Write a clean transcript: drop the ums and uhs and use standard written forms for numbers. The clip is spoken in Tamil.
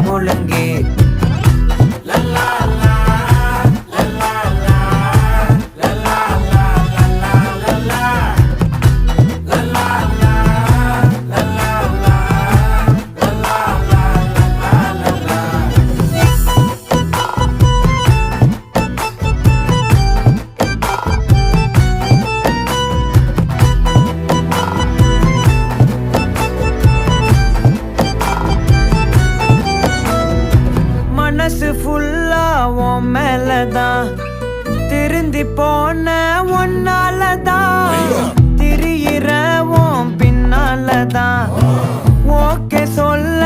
முழங்கு மனசு ஃபுல்லா உன் மேலதான் திருந்தி போன ஒன்னாலதான் திரியிற உன் பின்னாலதான் ஓகே சொல்ல